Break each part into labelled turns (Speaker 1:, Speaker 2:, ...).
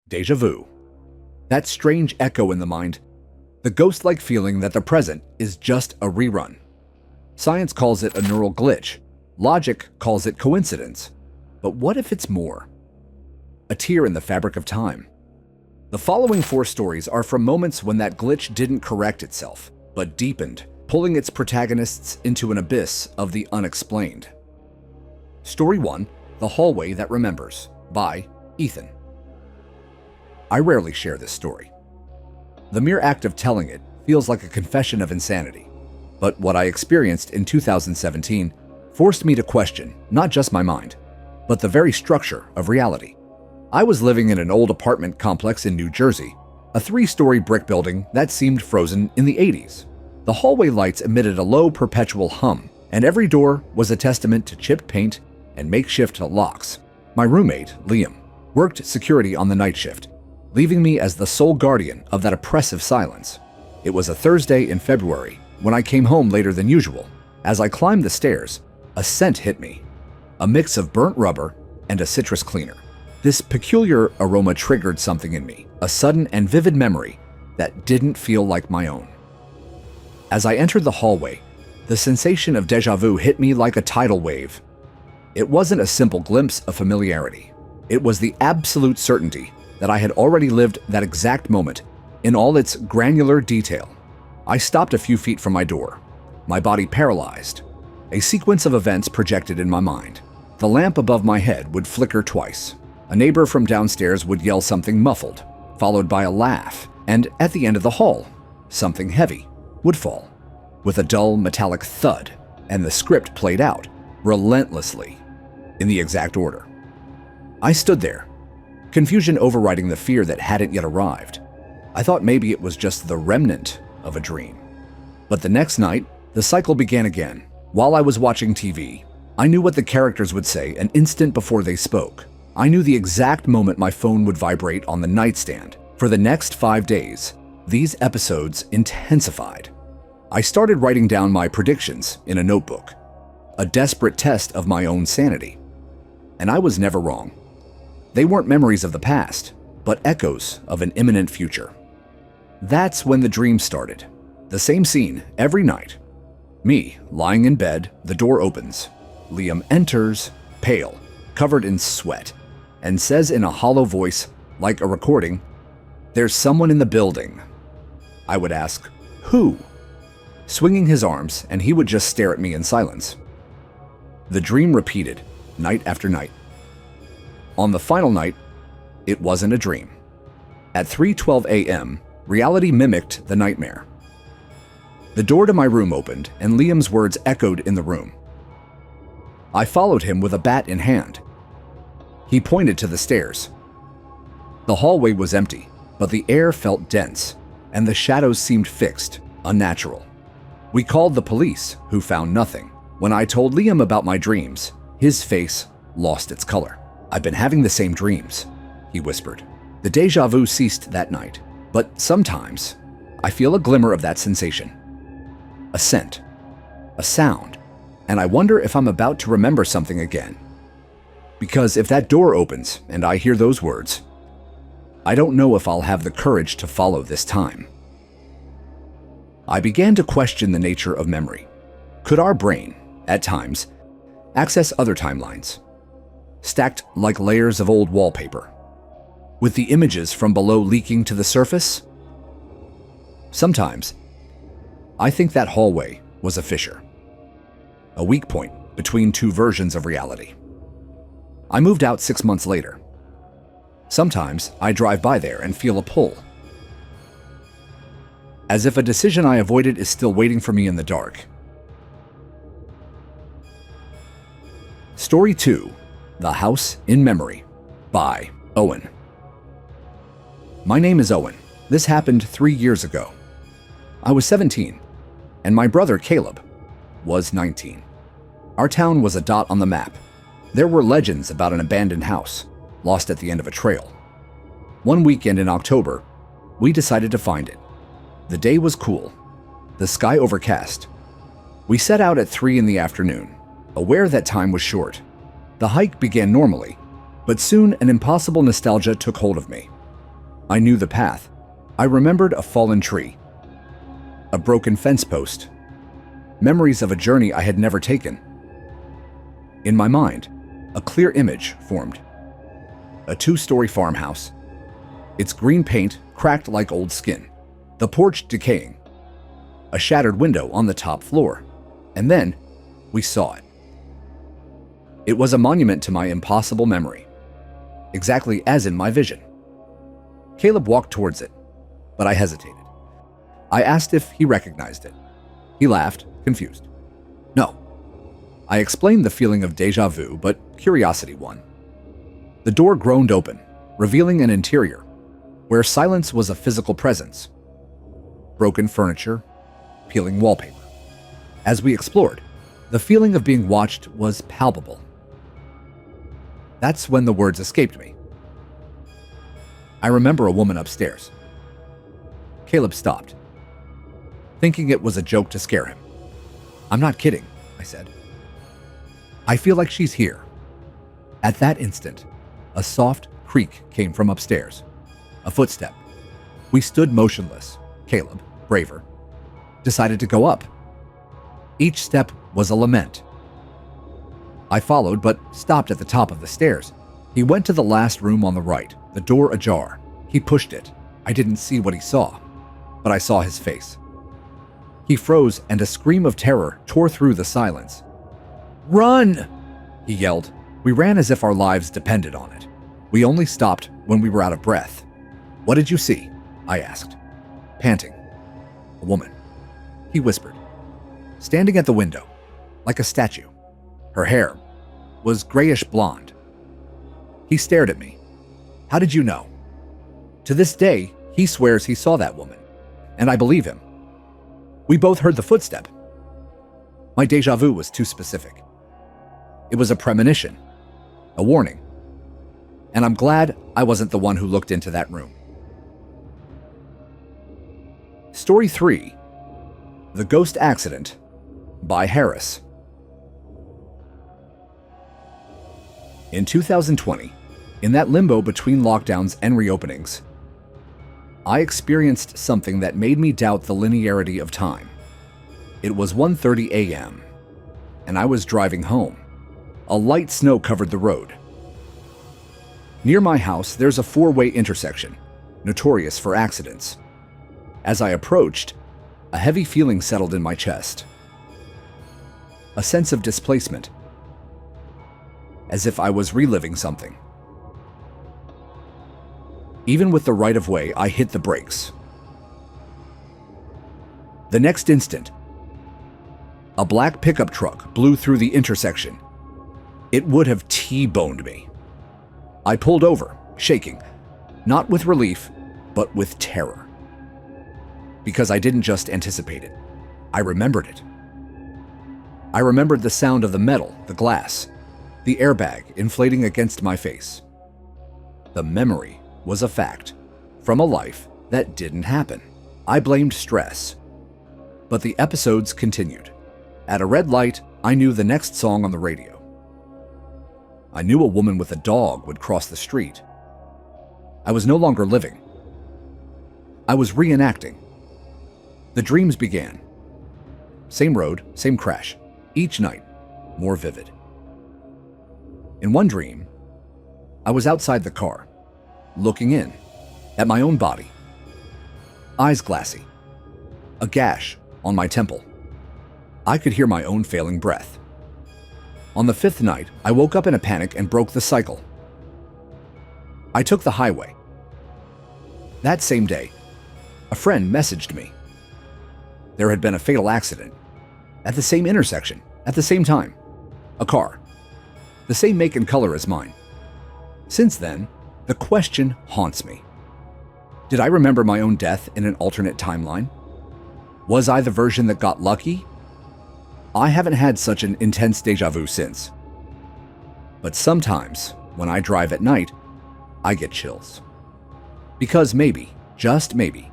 Speaker 1: Déjà vu. That strange echo in the mind, the ghost-like feeling that the present is just a rerun. Science calls it a neural glitch. Logic calls it coincidence. But what if it's more? A tear in the fabric of time. The following 4 stories are from moments when that glitch didn't correct itself, but deepened, pulling its protagonists into an abyss of the unexplained. Story 1, The Hallway That Remembers, by Ethan. I rarely share this story. The mere act of telling it feels like a confession of insanity. But what I experienced in 2017 forced me to question not just my mind, but the very structure of reality. I was living in an old apartment complex in New Jersey, a 3-story brick building that seemed frozen in the 80s. The hallway lights emitted a low perpetual hum, and every door was a testament to chipped paint and makeshift locks. My roommate, Liam, worked security on the night shift, leaving me as the sole guardian of that oppressive silence. It was a Thursday in February when I came home later than usual. As I climbed the stairs, a scent hit me, a mix of burnt rubber and a citrus cleaner. This peculiar aroma triggered something in me, a sudden and vivid memory that didn't feel like my own. As I entered the hallway, the sensation of déjà vu hit me like a tidal wave. It wasn't a simple glimpse of familiarity. It was the absolute certainty that I had already lived that exact moment in all its granular detail. I stopped a few feet from my door, my body paralyzed. A sequence of events projected in my mind. The lamp above my head would flicker twice. A neighbor from downstairs would yell something muffled, followed by a laugh, and at the end of the hall, something heavy would fall, with a dull metallic thud, and the script played out, relentlessly, in the exact order. I stood there, confusion overriding the fear that hadn't yet arrived. I thought maybe it was just the remnant of a dream. But the next night, the cycle began again. While I was watching TV, I knew what the characters would say an instant before they spoke. I knew the exact moment my phone would vibrate on the nightstand. For the next 5 days, these episodes intensified. I started writing down my predictions in a notebook, a desperate test of my own sanity. And I was never wrong. They weren't memories of the past, but echoes of an imminent future. That's when the dream started. The same scene every night. Me, lying in bed, the door opens. Liam enters, pale, covered in sweat, and says in a hollow voice, like a recording, "There's someone in the building." I would ask, "Who?" Swinging his arms, and he would just stare at me in silence. The dream repeated, night after night. On the final night, it wasn't a dream. At 3:12 a.m., reality mimicked the nightmare. The door to my room opened, and Liam's words echoed in the room. I followed him with a bat in hand. He pointed to the stairs. The hallway was empty, but the air felt dense, and the shadows seemed fixed, unnatural. We called the police, who found nothing. When I told Liam about my dreams, his face lost its color. "I've been having the same dreams," he whispered. The déjà vu ceased that night, but sometimes I feel a glimmer of that sensation. A scent, a sound, and I wonder if I'm about to remember something again. Because if that door opens and I hear those words, I don't know if I'll have the courage to follow this time. I began to question the nature of memory. Could our brain, at times, access other timelines, stacked like layers of old wallpaper, with the images from below leaking to the surface? Sometimes, I think that hallway was a fissure, a weak point between 2 versions of reality. I moved out 6 months later. Sometimes I drive by there and feel a pull, as if a decision I avoided is still waiting for me in the dark. Story 2, The House in Memory, by Owen. My name is Owen. This happened 3 years ago. I was 17, and my brother Caleb was 19. Our town was a dot on the map. There were legends about an abandoned house, lost at the end of a trail. One weekend in October, we decided to find it. The day was cool, the sky overcast. We set out at 3 in the afternoon, aware that time was short. The hike began normally, but soon an impossible nostalgia took hold of me. I knew the path. I remembered a fallen tree, a broken fence post, memories of a journey I had never taken. In my mind, a clear image formed. A 2-story farmhouse, its green paint cracked like old skin, the porch decaying, a shattered window on the top floor, and then we saw it. It was a monument to my impossible memory, exactly as in my vision. Caleb walked towards it, but I hesitated. I asked if he recognized it. He laughed, confused. No. I explained the feeling of déjà vu, but curiosity won. The door groaned open, revealing an interior where silence was a physical presence. Broken furniture, peeling wallpaper. As we explored, the feeling of being watched was palpable. That's when the words escaped me. I remember a woman upstairs. Caleb stopped, thinking it was a joke to scare him. I'm not kidding, I said. I feel like she's here. At that instant, a soft creak came from upstairs. A footstep. We stood motionless. Caleb, braver, decided to go up. Each step was a lament. I followed, but stopped at the top of the stairs. He went to the last room on the right, the door ajar. He pushed it. I didn't see what he saw, but I saw his face. He froze, and a scream of terror tore through the silence. "Run!" he yelled. We ran as if our lives depended on it. We only stopped when we were out of breath. "What did you see?" I asked, panting. "A woman," he whispered, standing at the window, like a statue. Her hair was grayish blonde. He stared at me. "How did you know?" To this day, he swears he saw that woman, and I believe him. We both heard the footstep. My déjà vu was too specific. It was a premonition, a warning, and I'm glad I wasn't the one who looked into that room. Story 3: The Ghost Accident by Harris. In 2020, in that limbo between lockdowns and reopenings, I experienced something that made me doubt the linearity of time. It was 1:30 a.m., and I was driving home. A light snow covered the road. Near my house, there's a 4-way intersection, notorious for accidents. As I approached, a heavy feeling settled in my chest. A sense of displacement, as if I was reliving something. Even with the right-of-way, I hit the brakes. The next instant, a black pickup truck blew through the intersection. It would have T-boned me. I pulled over, shaking, not with relief, but with terror. Because I didn't just anticipate it, I remembered it. I remembered the sound of the metal, the glass, the airbag inflating against my face. The memory was a fact from a life that didn't happen. I blamed stress. But the episodes continued. At a red light, I knew the next song on the radio. I knew a woman with a dog would cross the street. I was no longer living. I was reenacting. The dreams began. Same road, same crash. Each night, more vivid. In one dream, I was outside the car, looking in at my own body. Eyes glassy. A gash on my temple. I could hear my own failing breath. On the 5th night, I woke up in a panic and broke the cycle. I took the highway. That same day, a friend messaged me. There had been a fatal accident at the same intersection, at the same time. A car, the same make and color as mine. Since then, the question haunts me. Did I remember my own death in an alternate timeline? Was I the version that got lucky? I haven't had such an intense déjà vu since. But sometimes, when I drive at night, I get chills. Because maybe, just maybe,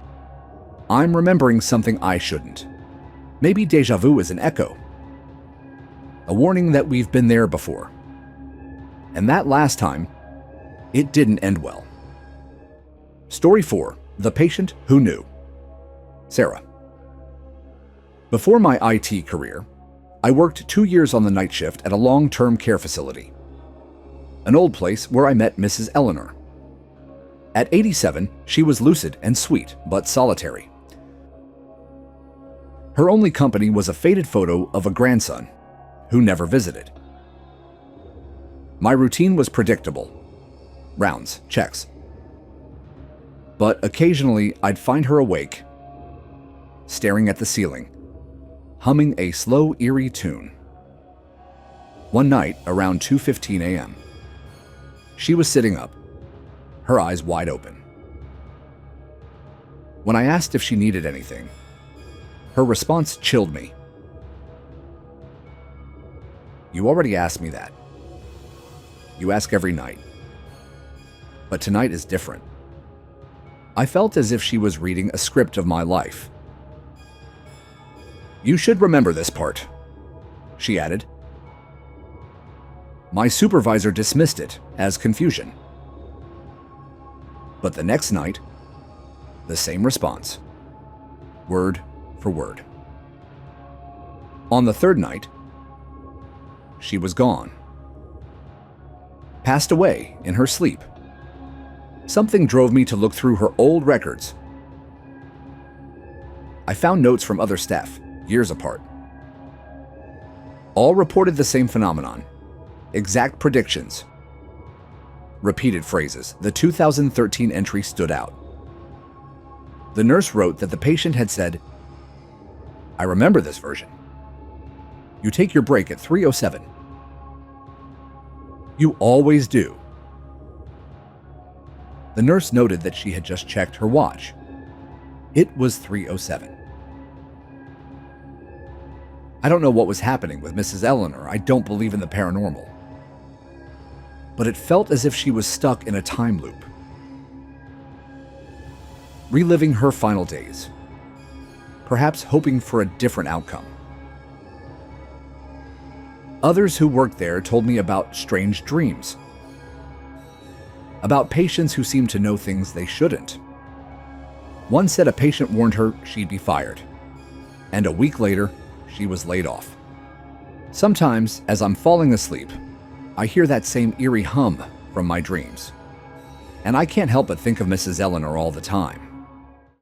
Speaker 1: I'm remembering something I shouldn't. Maybe déjà vu is an echo. A warning that we've been there before. And that last time, it didn't end well. Story 4. The Patient Who Knew. Sarah. Before my IT career, I worked 2 years on the night shift at a long-term care facility, an old place where I met Mrs. Eleanor. At 87, she was lucid and sweet, but solitary. Her only company was a faded photo of a grandson who never visited. My routine was predictable. Rounds, checks. But occasionally, I'd find her awake, staring at the ceiling, humming a slow, eerie tune. One night, around 2:15 a.m., she was sitting up, her eyes wide open. When I asked if she needed anything, her response chilled me. "You already asked me that. You ask every night. But tonight is different." I felt as if she was reading a script of my life. "You should remember this part," she added. My supervisor dismissed it as confusion. But the next night, the same response, word for word. On the third night, she was gone. Passed away in her sleep. Something drove me to look through her old records. I found notes from other staff, years apart. All reported the same phenomenon, exact predictions, repeated phrases. The 2013 entry stood out. The nurse wrote that the patient had said, "I remember this version. You take your break at 3:07. You always do." The nurse noted that she had just checked her watch. It was 3:07. I don't know what was happening with Mrs. Eleanor. I don't believe in the paranormal. But it felt as if she was stuck in a time loop, reliving her final days, perhaps hoping for a different outcome. Others who worked there told me about strange dreams, about patients who seemed to know things they shouldn't. One said a patient warned her she'd be fired, and a week later, she was laid off. Sometimes, as I'm falling asleep, I hear that same eerie hum from my dreams, and I can't help but think of Mrs. Eleanor all the time.